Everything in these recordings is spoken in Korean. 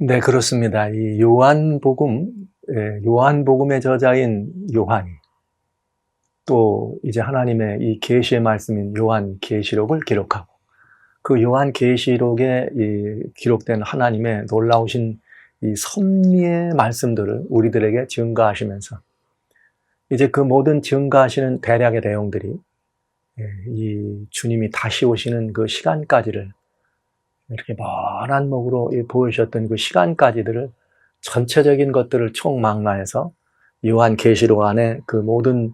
네, 그렇습니다. 이 요한복음, 요한복음의 저자인 요한이 또 이제 하나님의 이 계시의 말씀인 요한계시록을 기록하고 그 요한계시록에 기록된 하나님의 놀라우신 이 섭리의 말씀들을 우리들에게 증거하시면서 이제 그 모든 증거하시는 대략의 내용들이 이 주님이 다시 오시는 그 시간까지를 이렇게 먼 안목으로 보여주셨던 그 시간까지들을 전체적인 것들을 총망라해서 요한계시록 안에 그 모든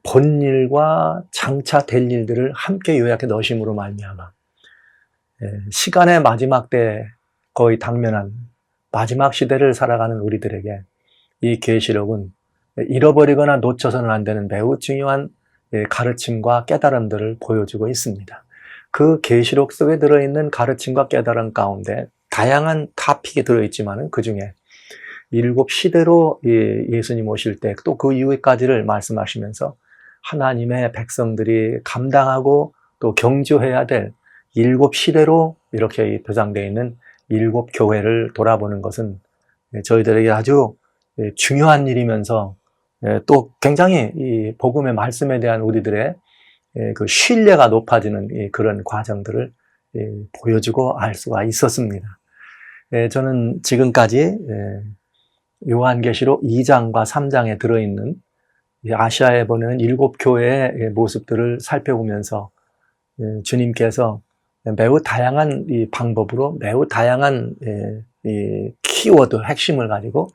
본일과 장차 될 일들을 함께 요약해 넣으심으로 말미암아 시간의 마지막 때 거의 당면한 마지막 시대를 살아가는 우리들에게 이 계시록은 잃어버리거나 놓쳐서는 안 되는 매우 중요한 가르침과 깨달음들을 보여주고 있습니다. 그 계시록 속에 들어있는 가르침과 깨달음 가운데 다양한 타픽이 들어있지만 그 중에 7시대로 예수님 오실 때 또 그 이후까지를 말씀하시면서 하나님의 백성들이 감당하고 또 경주해야 될 7시대로 이렇게 표상되어 있는 7교회를 돌아보는 것은 저희들에게 아주 중요한 일이면서 또 굉장히 이 복음의 말씀에 대한 우리들의 그 신뢰가 높아지는 그런 과정들을 보여주고 알 수가 있었습니다. 저는 지금까지 요한계시록 2장과 3장에 들어있는 아시아에 보내는 7교회의 모습들을 살펴보면서 주님께서 매우 다양한 이 방법으로 매우 다양한 이 키워드, 핵심을 가지고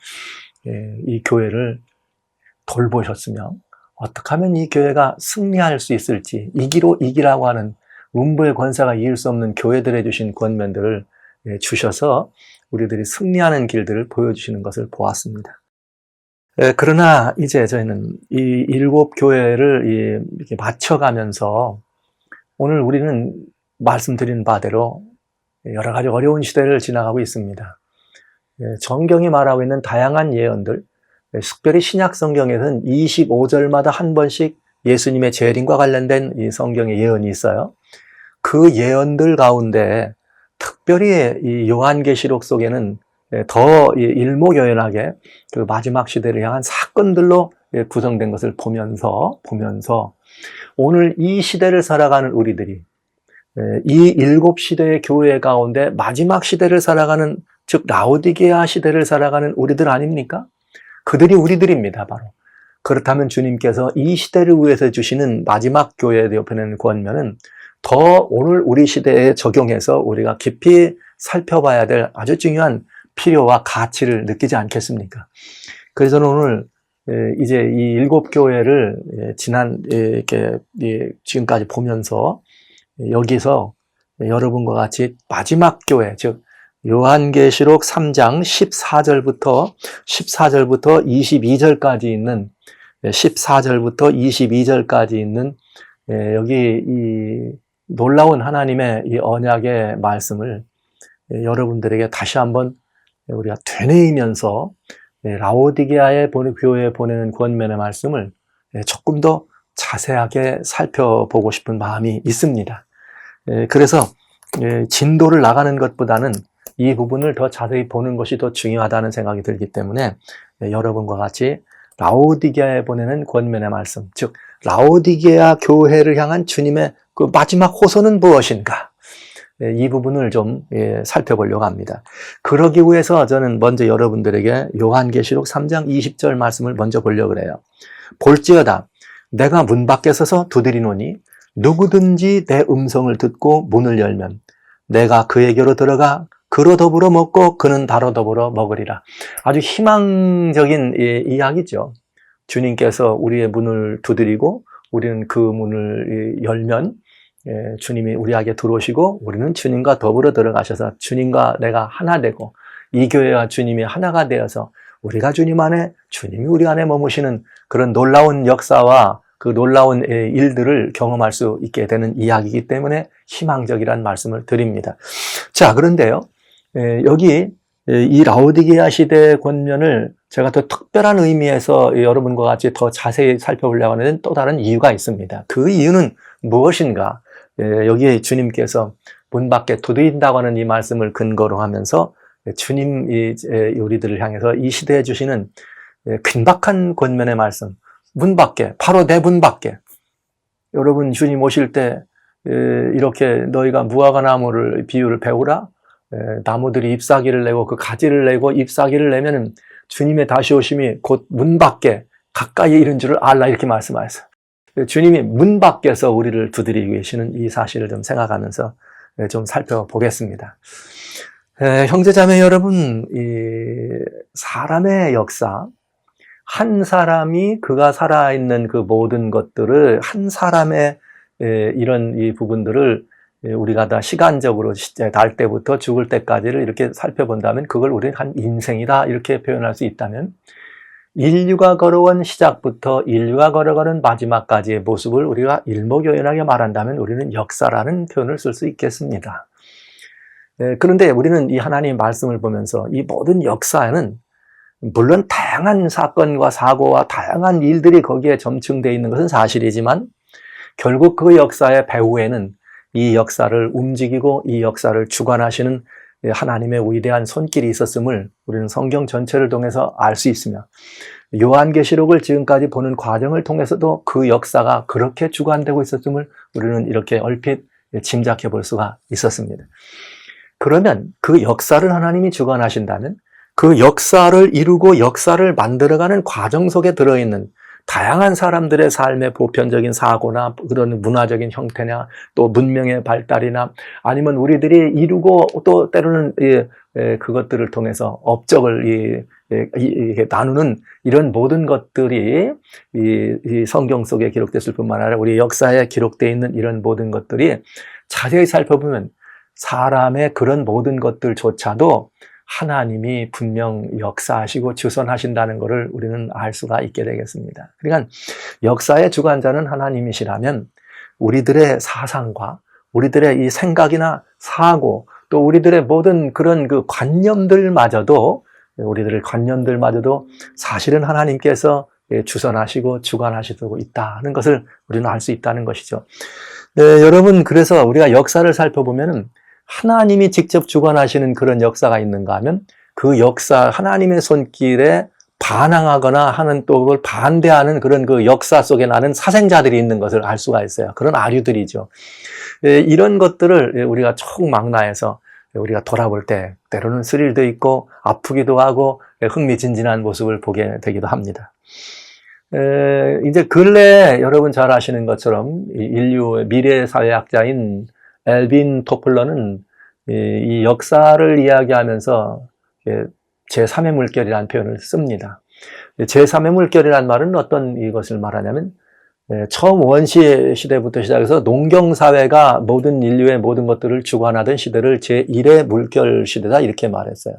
이 교회를 돌보셨으며 어떻게 하면 이 교회가 승리할 수 있을지 이기라고 하는 음부의 권세가 이길 수 없는 교회들에 주신 권면들을 주셔서 우리들이 승리하는 길들을 보여주시는 것을 보았습니다. 그러나 이제 저희는 이 7교회를 이렇게 맞춰가면서 오늘 우리는 말씀드린 바대로 여러 가지 어려운 시대를 지나가고 있습니다. 성경이 말하고 있는 다양한 예언들, 특별히 신약 성경에서는 25절마다 한 번씩 예수님의 재림과 관련된 이 성경의 예언이 있어요. 그 예언들 가운데 특별히 이 요한계시록 속에는 더 일목요연하게 그 마지막 시대를 향한 사건들로 구성된 것을 보면서 오늘 이 시대를 살아가는 우리들이 이 7시대의 교회 가운데 마지막 시대를 살아가는, 즉 라오디게아 시대를 살아가는 우리들 아닙니까? 그들이 우리들입니다, 바로. 그렇다면 주님께서 이 시대를 위해서 주시는 마지막 교회에 대표하는 권면은 더 오늘 우리 시대에 적용해서 우리가 깊이 살펴봐야 될 아주 중요한 필요와 가치를 느끼지 않겠습니까? 그래서 오늘 이제 이 7교회를 이렇게 지금까지 보면서 여기서 여러분과 같이 마지막 교회, 즉 요한계시록 3장 14절부터 22절까지 있는 14절부터 22절까지 있는 여기 이 놀라운 하나님의 이 언약의 말씀을 여러분들에게 다시 한번 우리가 되뇌이면서 라오디게아의 교회에 보내는 권면의 말씀을 조금 더 자세하게 살펴보고 싶은 마음이 있습니다. 그래서 진도를 나가는 것보다는 이 부분을 더 자세히 보는 것이 더 중요하다는 생각이 들기 때문에 여러분과 같이 라오디게아에 보내는 권면의 말씀, 즉 라오디게아 교회를 향한 주님의 그 마지막 호소는 무엇인가, 이 부분을 좀 살펴보려고 합니다. 그러기 위해서 저는 먼저 여러분들에게 요한계시록 3장 20절 말씀을 먼저 보려고 그래요. 볼지어다 내가 문 밖에 서서 두드리노니 누구든지 내 음성을 듣고 문을 열면 내가 그에게로 들어가 그로 더불어 먹고 그는 나로 더불어 먹으리라. 아주 희망적인 이야기죠. 주님께서 우리의 문을 두드리고 우리는 그 문을 열면 주님이 우리에게 들어오시고 우리는 주님과 더불어 들어가셔서 주님과 내가 하나 되고 이 교회와 주님이 하나가 되어서 우리가 주님 안에, 주님이 우리 안에 머무시는 그런 놀라운 역사와 그 놀라운 일들을 경험할 수 있게 되는 이야기이기 때문에 희망적이라는 말씀을 드립니다. 자, 그런데요, 여기 이 라오디게아 시대의 권면을 제가 더 특별한 의미에서 여러분과 같이 더 자세히 살펴보려고 하는 또 다른 이유가 있습니다. 그 이유는 무엇인가? 여기에 주님께서 문 밖에 두드린다고 하는 이 말씀을 근거로 하면서 주님이 우리들을 향해서 이 시대에 주시는 긴박한 권면의 말씀, 문 밖에, 바로 내 문 밖에. 여러분 주님 오실 때 이렇게 너희가 무화과 나무를 비유를 배우라. 나무들이 잎사귀를 내고 그 가지를 내고 잎사귀를 내면은 주님의 다시 오심이 곧 문 밖에 가까이 이른 줄을 알라, 이렇게 말씀하셨어요. 주님이 문 밖에서 우리를 두드리고 계시는 이 사실을 좀 생각하면서 좀 살펴보겠습니다. 형제자매 여러분, 이 사람의 역사, 한 사람이 그가 살아있는 그 모든 것들을, 한 사람의 이런 이 부분들을 우리가 다 시간적으로 날 때부터 죽을 때까지를 이렇게 살펴본다면 그걸 우리는 한 인생이다, 이렇게 표현할 수 있다면, 인류가 걸어온 시작부터 인류가 걸어가는 마지막까지의 모습을 우리가 일목요연하게 말한다면 우리는 역사라는 표현을 쓸 수 있겠습니다. 그런데 우리는 이 하나님의 말씀을 보면서 이 모든 역사에는 물론 다양한 사건과 사고와 다양한 일들이 거기에 점층되어 있는 것은 사실이지만 결국 그 역사의 배후에는 이 역사를 움직이고 이 역사를 주관하시는 하나님의 위대한 손길이 있었음을 우리는 성경 전체를 통해서 알 수 있으며, 요한계시록을 지금까지 보는 과정을 통해서도 그 역사가 그렇게 주관되고 있었음을 우리는 이렇게 얼핏 짐작해 볼 수가 있었습니다. 그러면 그 역사를 하나님이 주관하신다면 그 역사를 이루고 역사를 만들어가는 과정 속에 들어있는 다양한 사람들의 삶의 보편적인 사고나 그런 문화적인 형태나 또 문명의 발달이나 아니면 우리들이 이루고 또 때로는 그것들을 통해서 업적을 나누는 이런 모든 것들이 이 성경 속에 기록됐을 뿐만 아니라 우리 역사에 기록되어 있는 이런 모든 것들이 자세히 살펴보면 사람의 그런 모든 것들조차도 하나님이 분명 역사하시고 주선하신다는 것을 우리는 알 수가 있게 되겠습니다. 그러니까 역사의 주관자는 하나님이시라면 우리들의 사상과 우리들의 이 생각이나 사고 또 우리들의 모든 그런 그 관념들마저도 사실은 하나님께서 주선하시고 주관하시고 있다는 것을 우리는 알 수 있다는 것이죠. 네, 여러분, 그래서 우리가 역사를 살펴보면은 하나님이 직접 주관하시는 그런 역사가 있는가 하면 그 역사, 하나님의 손길에 반항하거나 하는 또 그걸 반대하는 그런 그 역사 속에 나는 사생자들이 있는 것을 알 수가 있어요. 그런 아류들이죠. 이런 것들을 우리가 총망라해서 우리가 돌아볼 때 때로는 스릴도 있고 아프기도 하고 흥미진진한 모습을 보게 되기도 합니다. 이제 근래에 여러분 잘 아시는 것처럼 인류의 미래사회학자인 엘빈 토플러는 이 역사를 이야기하면서 제3의 물결이라는 표현을 씁니다. 제3의 물결이라는 말은 어떤 이것을 말하냐면 처음 원시 시대부터 시작해서 농경사회가 모든 인류의 모든 것들을 주관하던 시대를 제1의 물결 시대다, 이렇게 말했어요.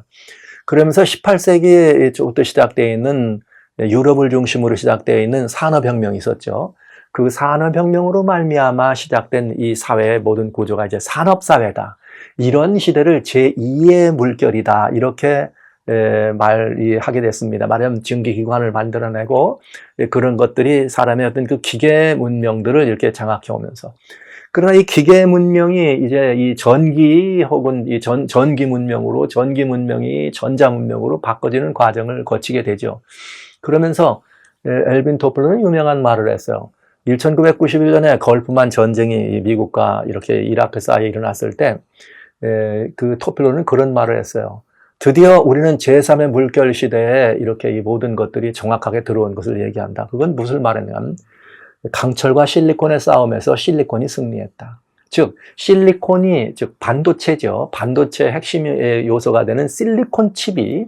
그러면서 18세기부터 시작되어 있는 유럽을 중심으로 시작되어 있는 산업혁명이 있었죠. 그 산업혁명으로 말미암아 시작된 이 사회의 모든 구조가 이제 산업사회다. 이런 시대를 제2의 물결이다. 이렇게 말하게 됐습니다. 말하자면 증기기관을 만들어내고 그런 것들이 사람의 어떤 그 기계 문명들을 이렇게 장악해 오면서, 그러나 이 기계 문명이 이제 이 전기 혹은 이 전기 문명으로, 전기 문명이 전자 문명으로 바꿔지는 과정을 거치게 되죠. 그러면서 엘빈 토플러는 유명한 말을 했어요. 1991년에 걸프만 전쟁이 미국과 이렇게 이라크 사이에 일어났을 때 그 토플러는 그런 말을 했어요. 드디어 우리는 제3의 물결 시대에 이렇게 이 모든 것들이 정확하게 들어온 것을 얘기한다. 그건 무슨 말이냐면 강철과 실리콘의 싸움에서 실리콘이 승리했다. 즉 실리콘이, 즉 반도체죠. 반도체의 핵심 요소가 되는 실리콘 칩이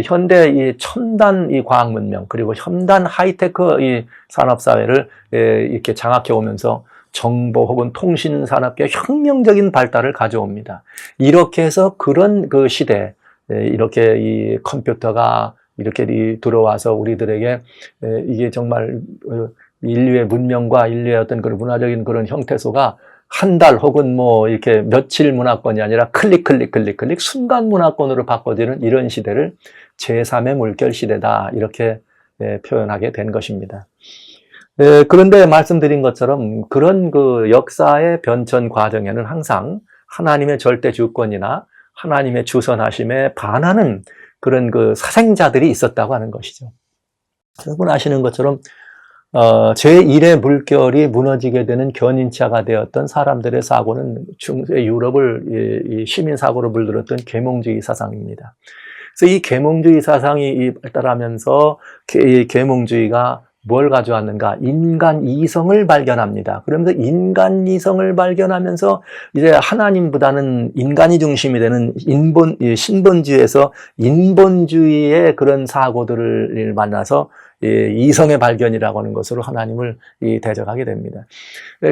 현대 이 첨단 이 과학 문명 그리고 첨단 하이테크 이 산업 사회를 이렇게 장악해 오면서 정보 혹은 통신 산업계 혁명적인 발달을 가져옵니다. 이렇게 해서 그런 그 시대, 이렇게 이 컴퓨터가 이렇게 들어와서 우리들에게 이게 정말 인류의 문명과 인류의 어떤 그런 문화적인 그런 형태소가 한 달 혹은 뭐 이렇게 며칠 문화권이 아니라 클릭 순간 문화권으로 바꿔지는 이런 시대를 제3의 물결 시대다, 이렇게 표현하게 된 것입니다. 그런데 말씀드린 것처럼 그런 그 역사의 변천 과정에는 항상 하나님의 절대 주권이나 하나님의 주선하심에 반하는 그런 그 사생자들이 있었다고 하는 것이죠. 여러분 아시는 것처럼 제1의 물결이 무너지게 되는 견인차가 되었던 사람들의 사고는 중세 유럽을 이 시민 사고로 물들었던 계몽주의 사상입니다. 그래서 이 계몽주의 사상이 발달하면서 이 계몽주의가 뭘 가져왔는가? 인간 이성을 발견합니다. 그러면서 인간 이성을 발견하면서 이제 하나님보다는 인간이 중심이 되는 신본주의에서 인본주의의 그런 사고들을 만나서 이성의 발견이라고 하는 것으로 하나님을 대적하게 됩니다.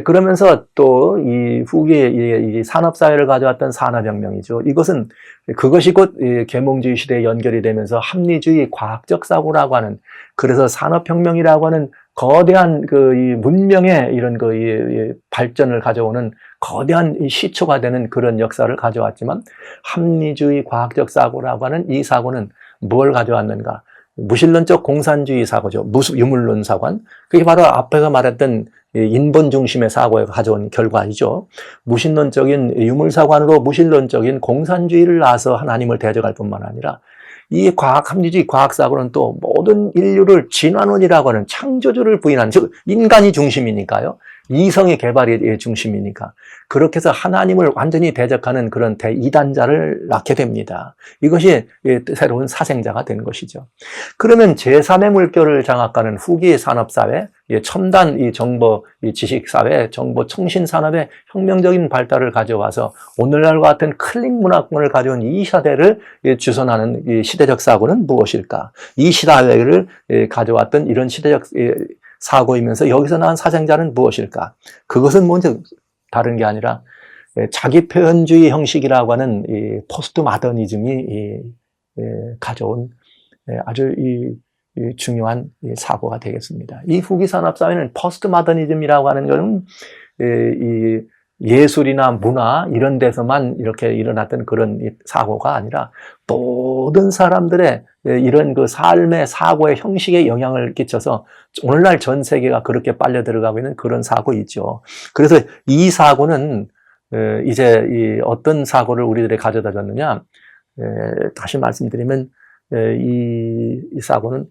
그러면서 또 이 후기에 이 산업사회를 가져왔던 산업혁명이죠. 이것은 그것이 곧 계몽주의 시대에 연결이 되면서 합리주의 과학적 사고라고 하는, 그래서 산업혁명이라고 하는 거대한 이 문명의 이런 이 발전을 가져오는 거대한 시초가 되는 그런 역사를 가져왔지만, 합리주의 과학적 사고라고 하는 이 사고는 뭘 가져왔는가? 무신론적 공산주의 사고죠. 유물론 사관. 그게 바로 앞에가 말했던 인본 중심의 사고에 가져온 결과이죠. 무신론적인 유물사관으로 무신론적인 공산주의를 낳아서 하나님을 대적할 뿐만 아니라 이 합리주의 과학사고는 또 모든 인류를 진화론이라고 하는 창조주를 부인하는, 즉 인간이 중심이니까요. 이성의 개발이 중심이니까. 그렇게 해서 하나님을 완전히 대적하는 그런 대이단자를 낳게 됩니다. 이것이 새로운 사생자가 되는 것이죠. 그러면 제3의 물결을 장악하는 후기 산업사회, 첨단 정보 지식사회, 정보 통신산업의 혁명적인 발달을 가져와서 오늘날과 같은 클릭 문화권을 가져온 이 시대를 주선하는 이 시대적 사고는 무엇일까? 이 시대를 가져왔던 이런 시대적 사고이면서 여기서 나온 사생자는 무엇일까? 그것은 먼저 다른 게 아니라 자기 표현주의 형식이라고 하는 이 포스트 마더니즘이 가져온 아주 중요한 사고가 되겠습니다. 이 후기 산업 사회는 포스트 마더니즘이라고 하는 것은 이 예술이나 문화 이런 데서만 이렇게 일어났던 그런 사고가 아니라 모든 사람들의 이런 그 삶의 사고의 형식에 영향을 끼쳐서 오늘날 전 세계가 그렇게 빨려 들어가고 있는 그런 사고이죠. 그래서 이 사고는 이제 어떤 사고를 우리들이 가져다 줬느냐, 다시 말씀드리면 이 사고는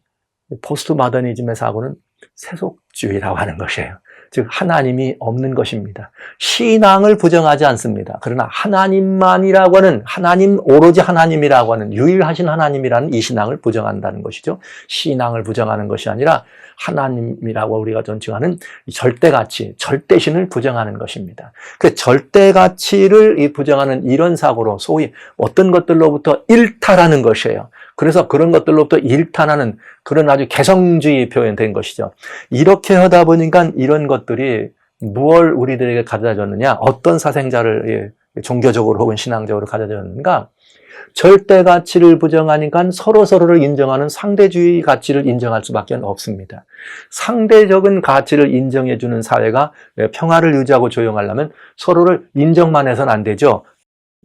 포스트 모더니즘의 사고는 세속주의라고 하는 것이에요. 즉 하나님이 없는 것입니다. 신앙을 부정하지 않습니다. 그러나 하나님만이라고 하는, 하나님 오로지 하나님이라고 하는 유일하신 하나님이라는 이 신앙을 부정한다는 것이죠. 신앙을 부정하는 것이 아니라 하나님이라고 우리가 존칭하는 절대가치, 절대신을 부정하는 것입니다. 그 절대가치를 부정하는 이런 사고로 소위 어떤 것들로부터 일탈하는 것이에요. 그래서 그런 것들로부터 일탄하는 그런 아주 개성주의 표현된 것이죠. 이렇게 하다 보니까 이런 것들이 무엇을 우리들에게 가져다 줬느냐, 어떤 사생자를 종교적으로 혹은 신앙적으로 가져다 줬는가, 절대 가치를 부정하니까 서로서로를 인정하는 상대주의 가치를 인정할 수밖에 없습니다. 상대적인 가치를 인정해주는 사회가 평화를 유지하고 조용하려면 서로를 인정만 해서는 안 되죠.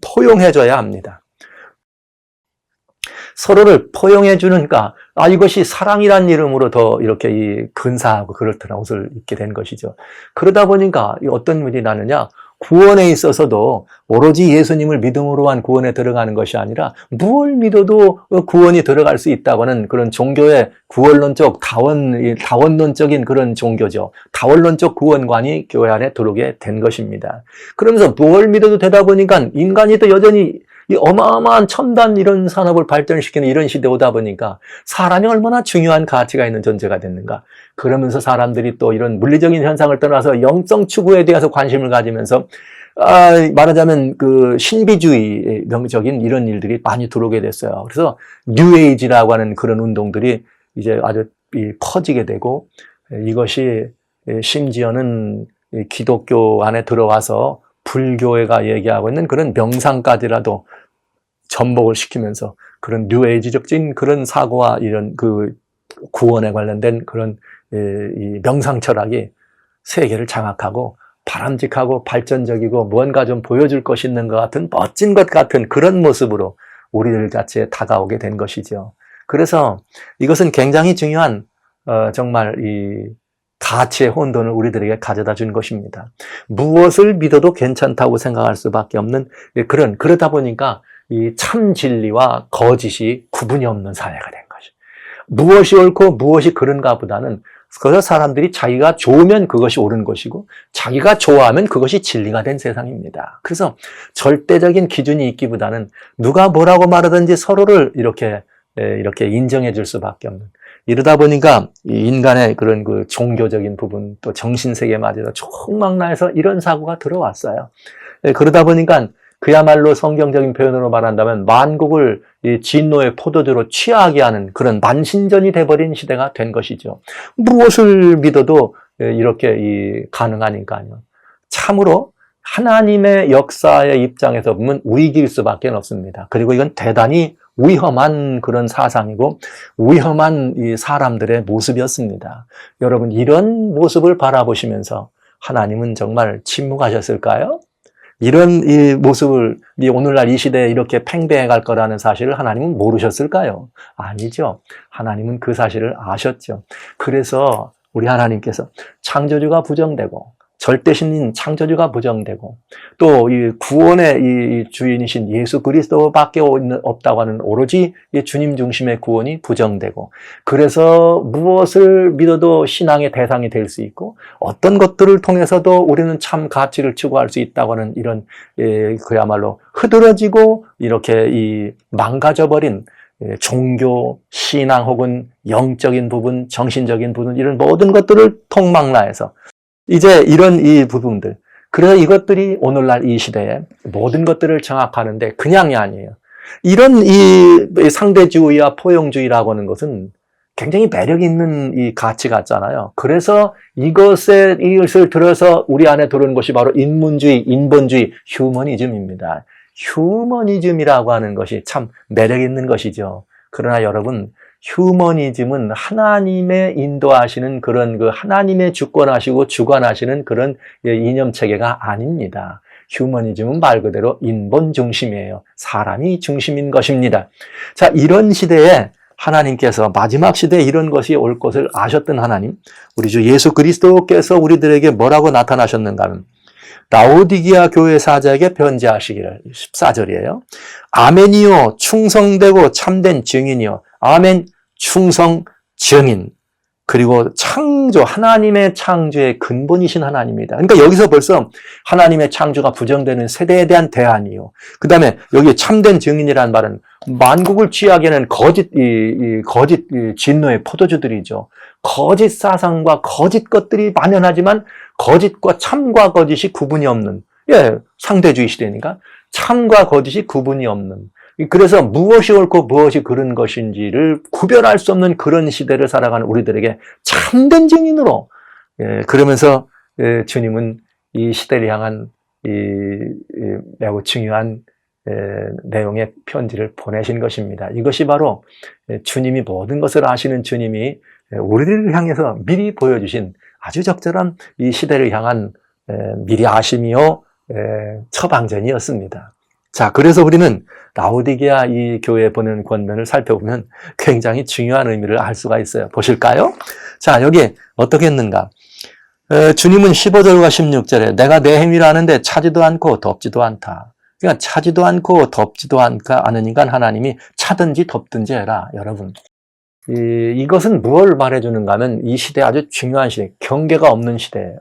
포용해줘야 합니다. 서로를 포용해주는가, 이것이 사랑이란 이름으로 더 이렇게 근사하고 그렇더라 옷을 입게 된 것이죠. 그러다 보니까 어떤 일이 나느냐, 구원에 있어서도 오로지 예수님을 믿음으로만 구원에 들어가는 것이 아니라 무엇을 믿어도 구원이 들어갈 수 있다고는 그런 종교의 구원론적 다원론적인 그런 종교죠. 다원론적 구원관이 교회 안에 들어오게 된 것입니다. 그러면서 뭘 믿어도 되다 보니까 인간이 또 여전히 이 어마어마한 첨단 이런 산업을 발전시키는 이런 시대에 오다 보니까 사람이 얼마나 중요한 가치가 있는 존재가 됐는가. 그러면서 사람들이 또 이런 물리적인 현상을 떠나서 영성 추구에 대해서 관심을 가지면서 말하자면 그 신비주의 명적인 이런 일들이 많이 들어오게 됐어요. 그래서 뉴에이지라고 하는 그런 운동들이 이제 아주 퍼지게 되고, 이것이 심지어는 기독교 안에 들어와서 불교회가 얘기하고 있는 그런 명상까지라도 전복을 시키면서 그런 뉴에이지적인 그런 사고와 이런 그 구원에 관련된 그런 이 명상 철학이 세계를 장악하고 바람직하고 발전적이고 무언가 좀 보여줄 것이 있는 것 같은, 멋진 것 같은 그런 모습으로 우리들 자체에 다가오게 된 것이죠. 그래서 이것은 굉장히 중요한 정말 이 가치의 혼돈을 우리들에게 가져다 준 것입니다. 무엇을 믿어도 괜찮다고 생각할 수밖에 없는 그러다 보니까 이 참 진리와 거짓이 구분이 없는 사회가 된 것이. 무엇이 옳고 무엇이 그른가 보다는 그래서 사람들이 자기가 좋으면 그것이 옳은 것이고 자기가 좋아하면 그것이 진리가 된 세상입니다. 그래서 절대적인 기준이 있기보다는 누가 뭐라고 말하든지 서로를 이렇게 인정해 줄 수밖에 없는. 이러다 보니까 인간의 그런 그 종교적인 부분 또 정신세계마저도 총망라해서 이런 사고가 들어왔어요. 그러다 보니까 그야말로 성경적인 표현으로 말한다면 만국을 이 진노의 포도주로 취하게 하는 그런 만신전이 돼버린 시대가 된 것이죠. 무엇을 믿어도 이렇게 가능하니까요. 참으로 하나님의 역사의 입장에서 보면 위기일 수밖에 없습니다. 그리고 이건 대단히 위험한 그런 사상이고 위험한 이 사람들의 모습이었습니다. 여러분 이런 모습을 바라보시면서 하나님은 정말 침묵하셨을까요? 이런 이 모습을 오늘날 이 시대에 이렇게 팽배해 갈 거라는 사실을 하나님은 모르셨을까요? 아니죠. 하나님은 그 사실을 아셨죠. 그래서 우리 하나님께서 창조주가 부정되고 절대신인 창조주가 부정되고 또 이 구원의 이 주인이신 예수 그리스도밖에 없다고 하는 오로지 이 주님 중심의 구원이 부정되고 그래서 무엇을 믿어도 신앙의 대상이 될 수 있고 어떤 것들을 통해서도 우리는 참 가치를 추구할 수 있다고 하는 이런 그야말로 흐드러지고 이렇게 이 망가져버린 종교, 신앙 혹은 영적인 부분, 정신적인 부분 이런 모든 것들을 통망라해서 이제 이런 이 부분들 그래서 이것들이 오늘날 이 시대에 모든 것들을 정확하는데 그냥이 아니에요. 이런 이 상대주의와 포용주의라고 하는 것은 굉장히 매력 있는 이 가치 같잖아요. 그래서 이것을 들어서 우리 안에 들어오는 것이 바로 인문주의, 인본주의, 휴머니즘입니다. 휴머니즘이라고 하는 것이 참 매력 있는 것이죠. 그러나 여러분 휴머니즘은 하나님의 인도하시는 그런 그 하나님의 주권하시고 주관하시는 그런 이념 체계가 아닙니다. 휴머니즘은 말 그대로 인본 중심이에요. 사람이 중심인 것입니다. 자, 이런 시대에 하나님께서 마지막 시대에 이런 것이 올 것을 아셨던 하나님, 우리 주 예수 그리스도께서 우리들에게 뭐라고 나타나셨는가 하면 라오디게아 교회 사자에게 편지하시기를 14절이에요. 아멘이요 충성되고 참된 증인이요. 아멘 충성 증인. 그리고 창조, 하나님의 창조의 근본이신 하나님입니다. 그러니까 여기서 벌써 하나님의 창조가 부정되는 세대에 대한 대안이요. 그 다음에 여기 참된 증인이라는 말은 만국을 취하게 하는 거짓 진노의 포도주들이죠. 거짓 사상과 거짓 것들이 만연하지만 거짓과 참과 거짓이 구분이 없는, 상대주의 시대니까 참과 거짓이 구분이 없는, 그래서 무엇이 옳고 무엇이 그른 것인지를 구별할 수 없는 그런 시대를 살아가는 우리들에게 참된 증인으로, 그러면서 주님은 이 시대를 향한 매우 중요한 내용의 편지를 보내신 것입니다. 이것이 바로 주님이 모든 것을 아시는 주님이 우리들을 향해서 미리 보여주신 아주 적절한 이 시대를 향한 미리 아심이요 처방전이었습니다. 자, 그래서 우리는 라오디게아 이 교회에 보낸 권면을 살펴보면 굉장히 중요한 의미를 알 수가 있어요. 보실까요? 자, 여기 어떻게 했는가? 주님은 15절과 16절에 내가 내 행위를 아는데 차지도 않고 덥지도 않다. 그러니까 차지도 않고 덥지도 않으니까 하나님이 차든지 덥든지 해라. 여러분, 이것은 무엇을 말해주는가 하면 이 시대 아주 중요한 시대, 경계가 없는 시대예요.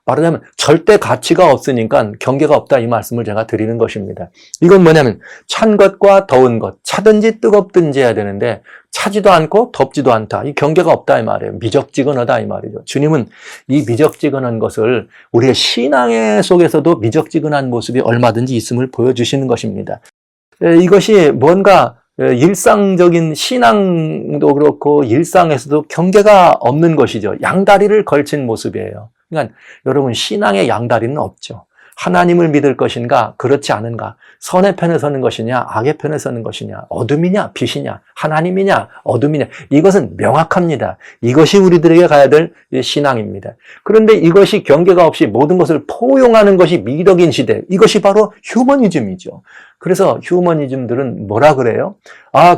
말하자면 절대 가치가 없으니까 경계가 없다 이 말씀을 제가 드리는 것입니다. 이건 뭐냐면 찬 것과 더운 것, 차든지 뜨겁든지 해야 되는데 차지도 않고 덥지도 않다. 이 경계가 없다 이 말이에요. 미적지근하다 이 말이죠. 주님은 이 미적지근한 것을 우리의 신앙의 속에서도 미적지근한 모습이 얼마든지 있음을 보여주시는 것입니다. 이것이 뭔가 일상적인 신앙도 그렇고 일상에서도 경계가 없는 것이죠. 양다리를 걸친 모습이에요. 그러니까 여러분 신앙의 양다리는 없죠. 하나님을 믿을 것인가 그렇지 않은가, 선의 편에 서는 것이냐 악의 편에 서는 것이냐, 어둠이냐 빛이냐, 하나님이냐 어둠이냐, 이것은 명확합니다. 이것이 우리들에게 가야 될 신앙입니다. 그런데 이것이 경계가 없이 모든 것을 포용하는 것이 미덕인 시대, 이것이 바로 휴머니즘이죠. 그래서 휴머니즘들은 뭐라 그래요?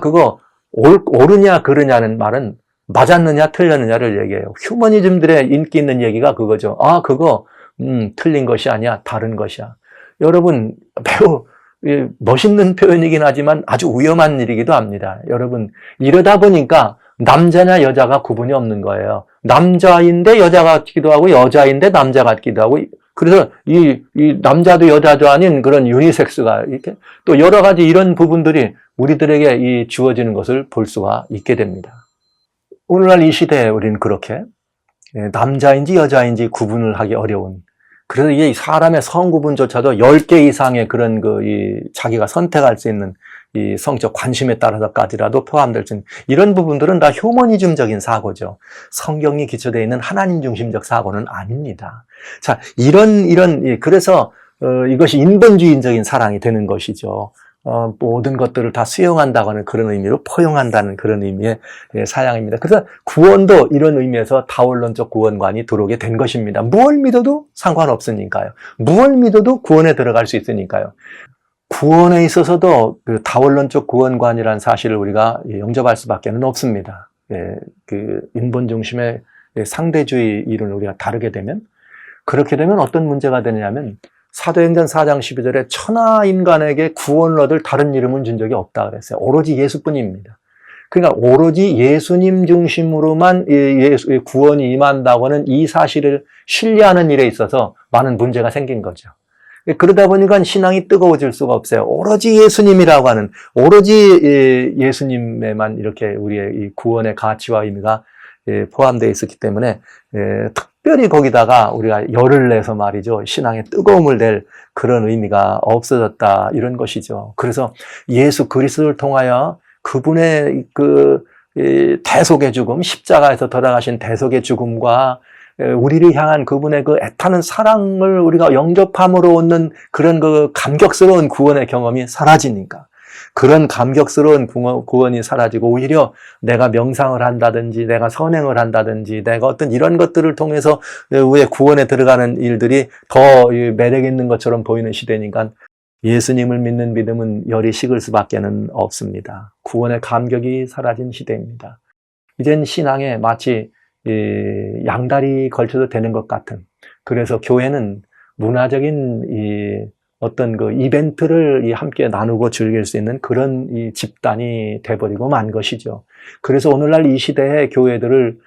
그거 옳으냐 그르냐는 말은 맞았느냐 틀렸느냐를 얘기해요. 휴머니즘들의 인기 있는 얘기가 그거죠. 그거 틀린 것이 아니야, 다른 것이야. 여러분 매우 멋있는 표현이긴 하지만 아주 위험한 일이기도 합니다. 여러분, 이러다 보니까 남자냐 여자가 구분이 없는 거예요. 남자인데 여자 같기도 하고 여자인데 남자 같기도 하고, 그래서 이 남자도 여자도 아닌 그런 유니섹스가 이렇게 또 여러 가지 이런 부분들이 우리들에게 이 주어지는 것을 볼 수가 있게 됩니다. 오늘날 이 시대에 우리는 그렇게 남자인지 여자인지 구분을 하기 어려운, 그래서 이게 사람의 성구분조차도 10개 이상의 그런 자기가 선택할 수 있는 이 성적 관심에 따라서까지라도 포함될 수 있는 이런 부분들은 다 휴머니즘적인 사고죠. 성경이 기초되어 있는 하나님 중심적 사고는 아닙니다. 자, 그래서 이것이 인본주의적인 사랑이 되는 것이죠. 모든 것들을 다 수용한다고 는 그런 의미로 포용한다는 그런 의미의 사양입니다. 그래서 구원도 이런 의미에서 다원론적 구원관이 들어오게 된 것입니다. 무엇을 믿어도 상관없으니까요. 무엇을 믿어도 구원에 들어갈 수 있으니까요. 구원에 있어서도 그 다원론적 구원관이라는 사실을 우리가 영접할 수밖에 없습니다. 그 인본 중심의 상대주의 이론을 우리가 다루게 되면, 그렇게 되면 어떤 문제가 되냐면 사도행전 4장 12절에 천하 인간에게 구원을 얻을 다른 이름은 준 적이 없다 그랬어요. 오로지 예수뿐입니다. 그러니까 오로지 예수님 중심으로만 구원이 임한다고 하는 이 사실을 신뢰하는 일에 있어서 많은 문제가 생긴 거죠. 그러다 보니까 신앙이 뜨거워질 수가 없어요. 오로지 예수님이라고 하는, 오로지 예수님에만 이렇게 우리의 이 구원의 가치와 의미가 포함되어 있었기 때문에 특별히 거기다가 우리가 열을 내서 말이죠, 신앙의 뜨거움을 낼 그런 의미가 없어졌다, 이런 것이죠. 그래서 예수 그리스도를 통하여 그분의 대속의 죽음, 십자가에서 돌아가신 대속의 죽음과 우리를 향한 그분의 그 애타는 사랑을 우리가 영접함으로 얻는 그런 그 감격스러운 구원의 경험이 사라지니까, 그런 감격스러운 구원이 사라지고 오히려 내가 명상을 한다든지 내가 선행을 한다든지 내가 어떤 이런 것들을 통해서 왜 구원에 들어가는 일들이 더 매력 있는 것처럼 보이는 시대니까 예수님을 믿는 믿음은 열이 식을 수밖에 없습니다. 구원의 감격이 사라진 시대입니다. 이젠 신앙에 마치 양다리 걸쳐도 되는 것 같은, 그래서 교회는 문화적인 어떤 그 이벤트를 함께 나누고 즐길 수 있는 그런 이 집단이 돼버리고 만 것이죠. 그래서 오늘날 이 시대의 교회들을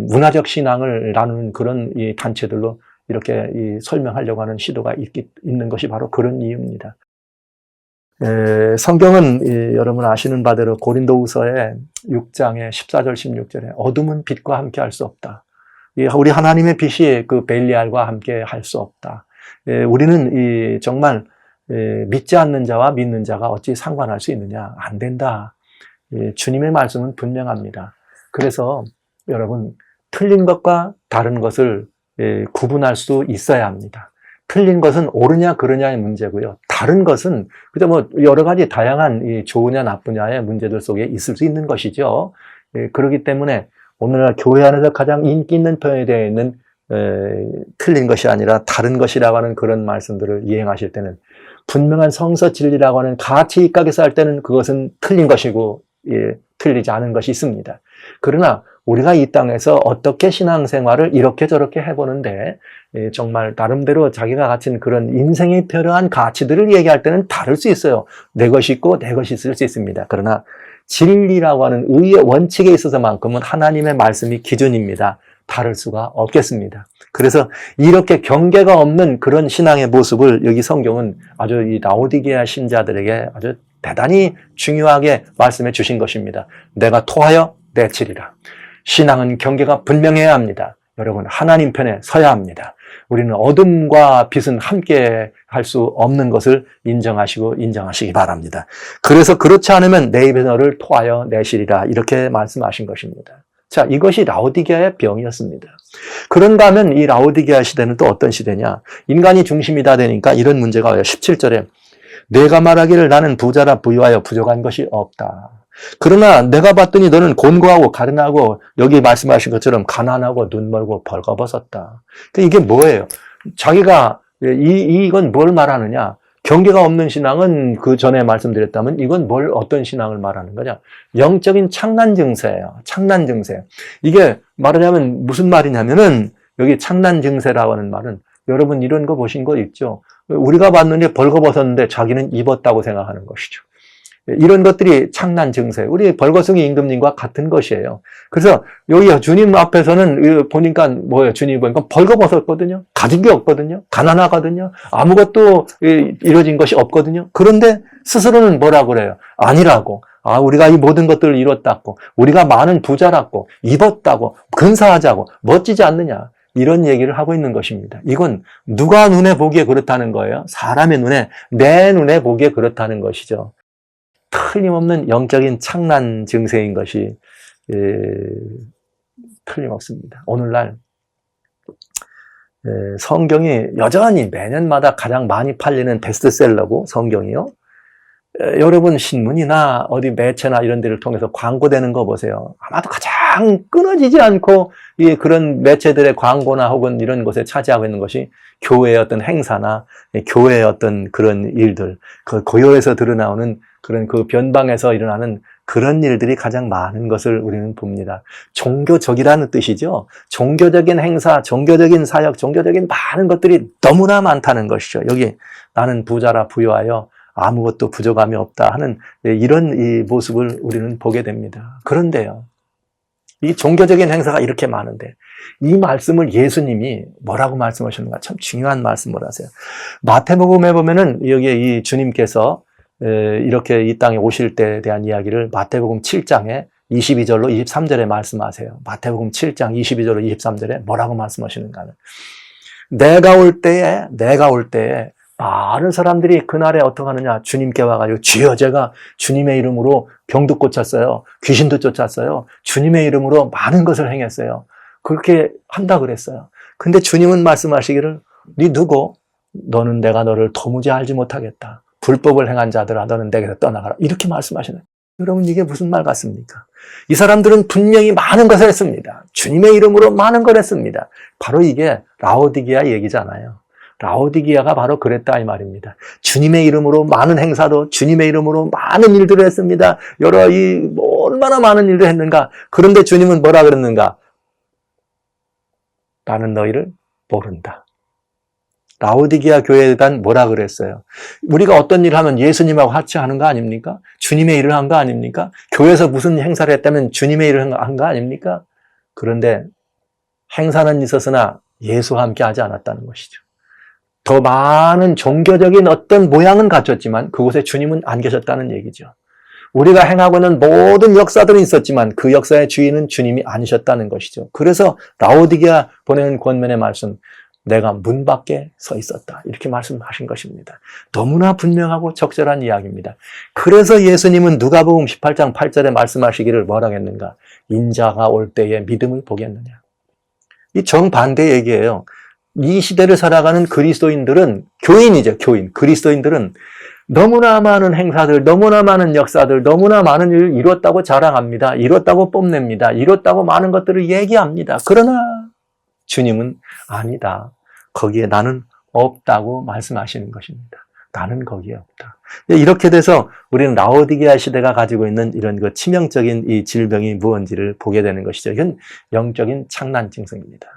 문화적 신앙을 나누는 그런 이 단체들로 이렇게 설명하려고 하는 시도가 있는 것이 바로 그런 이유입니다. 성경은 여러분 아시는 바대로 고린도후서의 6장의 14절 16절에 어둠은 빛과 함께 할 수 없다. 우리 하나님의 빛이 그 벨리알과 함께 할 수 없다. 우리는 정말 믿지 않는 자와 믿는 자가 어찌 상관할 수 있느냐? 안 된다. 주님의 말씀은 분명합니다. 그래서 여러분, 틀린 것과 다른 것을 구분할 수 있어야 합니다. 틀린 것은 옳으냐 그르냐의 문제고요. 다른 것은 그저 뭐 여러 가지 다양한 좋으냐 나쁘냐의 문제들 속에 있을 수 있는 것이죠. 그렇기 때문에 오늘날 교회 안에서 가장 인기 있는 표현이 되어 있는 틀린 것이 아니라 다른 것이라고 하는 그런 말씀들을 이행하실 때는, 분명한 성서 진리라고 하는 가치 입각에서 할 때는 그것은 틀린 것이고 틀리지 않은 것이 있습니다. 그러나 우리가 이 땅에서 어떻게 신앙생활을 이렇게 저렇게 해보는데 정말 나름대로 자기가 가진 그런 인생에 필요한 가치들을 얘기할 때는 다를 수 있어요. 내 것이 있고 내 것이 있을 수 있습니다. 그러나 진리라고 하는 의의 원칙에 있어서만큼은 하나님의 말씀이 기준입니다. 다를 수가 없겠습니다. 그래서 이렇게 경계가 없는 그런 신앙의 모습을 여기 성경은 아주 이 라오디게아 신자들에게 아주 대단히 중요하게 말씀해 주신 것입니다. 내가 토하여 내치리라. 신앙은 경계가 분명해야 합니다. 여러분, 하나님 편에 서야 합니다. 우리는 어둠과 빛은 함께 할 수 없는 것을 인정하시기 바랍니다. 그래서 그렇지 않으면 내 입에 너를 토하여 내시리라, 이렇게 말씀하신 것입니다. 자, 이것이 라오디게아의 병이었습니다. 그런가 하면 이 라오디게아 시대는 또 어떤 시대냐? 인간이 중심이다 되니까 이런 문제가 와요. 17절에 내가 말하기를 나는 부자라 부유하여 부족한 것이 없다. 그러나 내가 봤더니 너는 곤고하고 가련하고 여기 말씀하신 것처럼 가난하고 눈멀고 벌거벗었다. 이게 뭐예요? 자기가 이건 뭘 말하느냐? 경계가 없는 신앙은 그 전에 말씀드렸다면 이건 어떤 신앙을 말하는 거냐? 영적인 창난 증세예요. 창난 증세. 이게 말하자면 무슨 말이냐면은 여기 창난 증세라고 하는 말은 여러분 이런 거 보신 거 있죠? 우리가 봤는데 벌거벗었는데 자기는 입었다고 생각하는 것이죠. 이런 것들이 창난 증세. 우리 벌거숭이 임금님과 같은 것이에요. 그래서 여기 주님 앞에서는 보니까 뭐예요? 주님이 보니까 벌거벗었거든요. 가진 게 없거든요. 가난하거든요. 아무것도 이루어진 것이 없거든요. 그런데 스스로는 뭐라고 그래요? 아니라고. 우리가 이 모든 것들을 이뤘다고. 우리가 많은 부자라고. 입었다고. 근사하자고. 멋지지 않느냐. 이런 얘기를 하고 있는 것입니다. 이건 누가 눈에 보기에 그렇다는 거예요? 사람의 눈에, 내 눈에 보기에 그렇다는 것이죠. 틀림없는 영적인 창난 증세인 것이 틀림없습니다. 오늘날 성경이 여전히 매년마다 가장 많이 팔리는 베스트셀러고 성경이요. 여러분 신문이나 어디 매체나 이런 데를 통해서 광고되는 거 보세요. 아마도 가장 끊어지지 않고 그런 매체들의 광고나 혹은 이런 곳에 차지하고 있는 것이 교회의 어떤 행사나 교회의 어떤 그런 일들, 그 고요에서 드러나오는 그런 그 변방에서 일어나는 그런 일들이 가장 많은 것을 우리는 봅니다. 종교적이라는 뜻이죠. 종교적인 행사, 종교적인 사역, 종교적인 많은 것들이 너무나 많다는 것이죠. 여기 나는 부자라 부유하여 아무것도 부족함이 없다 하는 이런 이 모습을 우리는 보게 됩니다. 그런데요, 이 종교적인 행사가 이렇게 많은데 이 말씀을 예수님이 뭐라고 말씀하셨는가 참 중요한 말씀을 하세요. 마태복음에 보면은 여기에 이 주님께서 이렇게 이 땅에 오실 때에 대한 이야기를 마태복음 7장에 22절로 23절에 말씀하세요. 마태복음 7장 22절로 23절에 뭐라고 말씀하시는가 하면 내가 올 때에 많은 사람들이 그날에 어떻게 하느냐 주님께 와가지고 주여 제가 주님의 이름으로 병도 고쳤어요. 귀신도 쫓았어요. 주님의 이름으로 많은 것을 행했어요. 그렇게 한다 그랬어요. 근데 주님은 말씀하시기를 네 누구? 너는 내가 너를 도무지 알지 못하겠다. 불법을 행한 자들아 너는 내게서 떠나가라. 이렇게 말씀하시네요. 여러분 이게 무슨 말 같습니까? 이 사람들은 분명히 많은 것을 했습니다. 주님의 이름으로 많은 걸 했습니다. 바로 이게 라오디게아 얘기잖아요. 라오디게아가 바로 그랬다 이 말입니다. 주님의 이름으로 많은 행사도 주님의 이름으로 많은 일들을 했습니다. 여러 얼마나 많은 일을 했는가. 그런데 주님은 뭐라 그랬는가? 나는 너희를 모른다. 라오디게아 교회에 대한 뭐라 그랬어요? 우리가 어떤 일을 하면 예수님하고 같이 하는 거 아닙니까? 주님의 일을 한 거 아닙니까? 교회에서 무슨 행사를 했다면 주님의 일을 한 거 아닙니까? 그런데 행사는 있었으나 예수와 함께 하지 않았다는 것이죠. 더 많은 종교적인 어떤 모양은 갖췄지만 그곳에 주님은 안 계셨다는 얘기죠. 우리가 행하고 있는 모든 역사들은 있었지만 그 역사의 주인은 주님이 아니셨다는 것이죠. 그래서 라오디게아 보내는 권면의 말씀, 내가 문 밖에 서 있었다. 이렇게 말씀하신 것입니다. 너무나 분명하고 적절한 이야기입니다. 그래서 예수님은 누가복음 18장 8절에 말씀하시기를 뭐라고 했는가? 인자가 올 때에 믿음을 보겠느냐. 이 정반대 얘기예요. 이 시대를 살아가는 그리스도인들은 교인이죠. 교인. 그리스도인들은 너무나 많은 행사들, 너무나 많은 역사들, 너무나 많은 일을 이뤘다고 자랑합니다. 이뤘다고 뽐냅니다. 이뤘다고 많은 것들을 얘기합니다. 그러나 주님은 아니다. 거기에 나는 없다고 말씀하시는 것입니다. 나는 거기에 없다. 이렇게 돼서 우리는 라오디게아 시대가 가지고 있는 이런 그 치명적인 이 질병이 무언지를 보게 되는 것이죠. 이건 영적인 창난 증세입니다.